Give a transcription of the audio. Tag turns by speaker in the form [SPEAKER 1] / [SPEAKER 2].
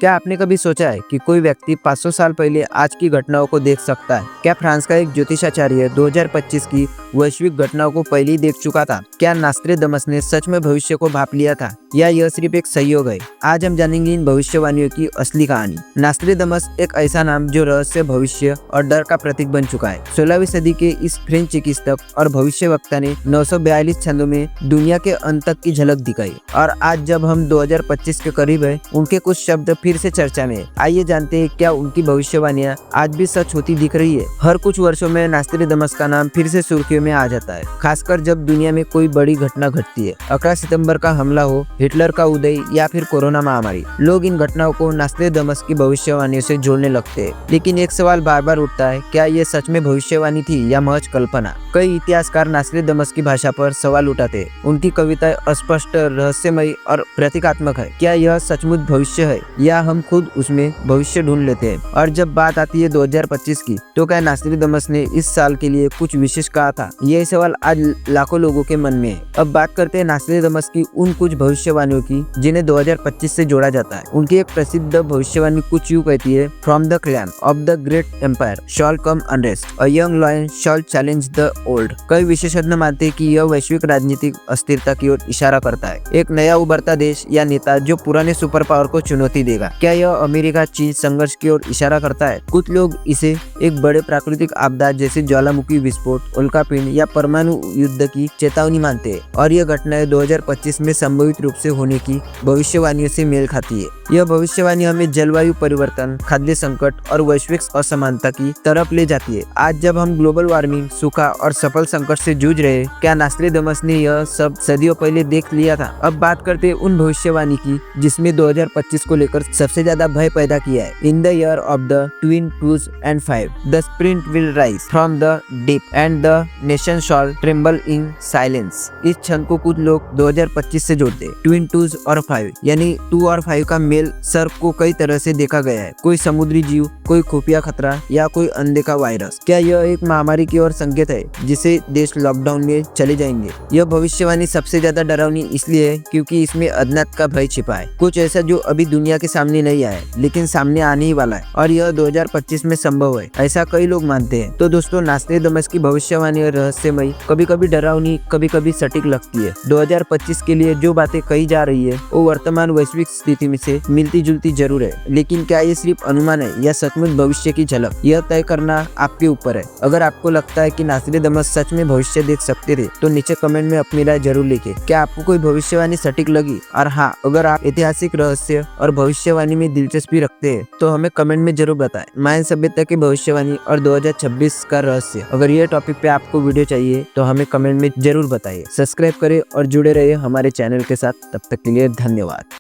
[SPEAKER 1] क्या आपने कभी सोचा है कि कोई व्यक्ति 500 साल पहले आज की घटनाओं को देख सकता है? क्या फ्रांस का एक ज्योतिषाचार्य 2025 की वैश्विक घटनाओं को पहले ही देख चुका था? क्या नास्ट्रेदमस ने सच में भविष्य को भांप लिया था या यह सिर्फ एक संयोग है? आज हम जानेंगे इन भविष्यवाणियों की असली कहानी। नास्ट्रेदमस एक ऐसा नाम जो रहस्य, भविष्य और डर का प्रतीक बन चुका है। 16वीं सदी के इस फ्रेंच चिकित्सक और भविष्यवक्ता ने 942 छंदों में दुनिया के अंत तक की झलक दिखाई और आज जब हम 2025 के करीब है, उनके कुछ शब्द फिर से चर्चा में। आइए जानते हैं क्या उनकी भविष्यवाणियां आज भी सच होती दिख रही है। हर कुछ वर्षों में नास्ट्रेदमस का नाम फिर से सुर्खियों में आ जाता है, खासकर जब दुनिया में कोई बड़ी घटना घटती है। 11 सितंबर का हमला हो, हिटलर का उदय या फिर कोरोना महामारी, लोग इन घटनाओं को नास्ट्रेदमस की भविष्यवाणियों से जोड़ने लगते हैं। लेकिन एक सवाल बार बार उठता है, क्या ये सच में भविष्यवाणी थी या महज कल्पना? कई इतिहासकार नास्ट्रेदमस की भाषा पर सवाल उठाते हैं। उनकी कविताएं अस्पष्ट, रहस्यमयी और प्रतीकात्मक है। क्या यह सचमुच भविष्य है या हम खुद उसमें भविष्य ढूंढ लेते हैं? और जब बात आती है 2025 की, तो क्या नास्ट्रेदमस ने इस साल के लिए कुछ विशेष कहा था? यह सवाल आज लाखों लोगों के मन में है। अब बात करते हैं नास्ट्रेदमस की उन कुछ भविष्यवाणियों की जिन्हें 2025 से जोड़ा जाता है। उनकी एक प्रसिद्ध भविष्यवाणी कुछ यूं कहती है, from the clan of the great empire shall come unrest, a young lion shall challenge the old. कई विशेषज्ञ मानते हैं कि यह वैश्विक राजनीतिक अस्थिरता की ओर इशारा करता है, एक नया उभरता देश या नेता जो पुराने सुपर पावर को चुनौती देगा। क्या यह अमेरिका चीन संघर्ष की ओर इशारा करता है? कुछ लोग इसे एक बड़े प्राकृतिक आपदा जैसे ज्वालामुखी विस्फोट, उल्कापिंड या परमाणु युद्ध की चेतावनी मानते हैं और यह घटनाएं 2025 में संभावित रूप से होने की भविष्यवाणियों से मेल खाती है। यह भविष्यवाणी हमें जलवायु परिवर्तन, खाद्य संकट और वैश्विक असमानता की तरफ ले जाती है। आज जब हम ग्लोबल वार्मिंग, सूखा और सफल संकट से जूझ रहे हैं, क्या नास्ट्रेदमस ने यह सब सदियों पहले देख लिया था? अब बात करते हैं उन भविष्यवाणी की जिसमें 2025 को लेकर सबसे ज्यादा भय पैदा किया है। In the year of the twin twos and 5, the sprint will rise from the deep and the nation shawl tremble in silence. इस क्षण को कुछ लोग 2025 से जोड़ते हैं। ट्विन टूज और 5 यानी 2 और 5 का मेल सर्प को कई तरह से देखा गया है। कोई समुद्री जीव, कोई खुफिया खतरा या कोई अनदेखा वायरस। क्या यह एक महामारी की ओर संकेत है जिसे देश लॉकडाउन में चले जाएंगे? यह भविष्यवाणी सबसे ज्यादा डरावनी इसलिए है क्योंकि इसमें अज्ञात का भय छिपा है, कुछ ऐसा जो अभी दुनिया के सामने नहीं आया है लेकिन सामने आने ही वाला है और यह 2025 में संभव है, ऐसा कई लोग मानते हैं। तो दोस्तों, नास्ट्रेदमस की भविष्यवाणी और रहस्यमयी, कभी कभी डरावनी, कभी कभी सटीक लगती है। 2025 के लिए जो बातें कही जा रही है वो वर्तमान वैश्विक स्थिति में से मिलती जुलती जरूर है, लेकिन क्या ये सिर्फ अनुमान है या सचमुच भविष्य की झलक, यह तय करना आपके ऊपर है। अगर आपको लगता है कि नास्ट्रेदमस सच में भविष्य देख सकते थे तो नीचे कमेंट में अपनी राय जरूर लिखें। क्या आपको कोई भविष्यवाणी सटीक लगी? और हाँ, अगर आप ऐतिहासिक रहस्य और भविष्यवाणी में दिलचस्पी रखते हैं तो हमें कमेंट में जरूर बताएं। मायन सभ्यता की भविष्यवाणी और 2026 का रहस्य, अगर ये टॉपिक पे आपको वीडियो चाहिए तो हमें कमेंट में जरूर बताइए। सब्सक्राइब करें और जुड़े रहिए हमारे चैनल के साथ। तब तक के लिए धन्यवाद।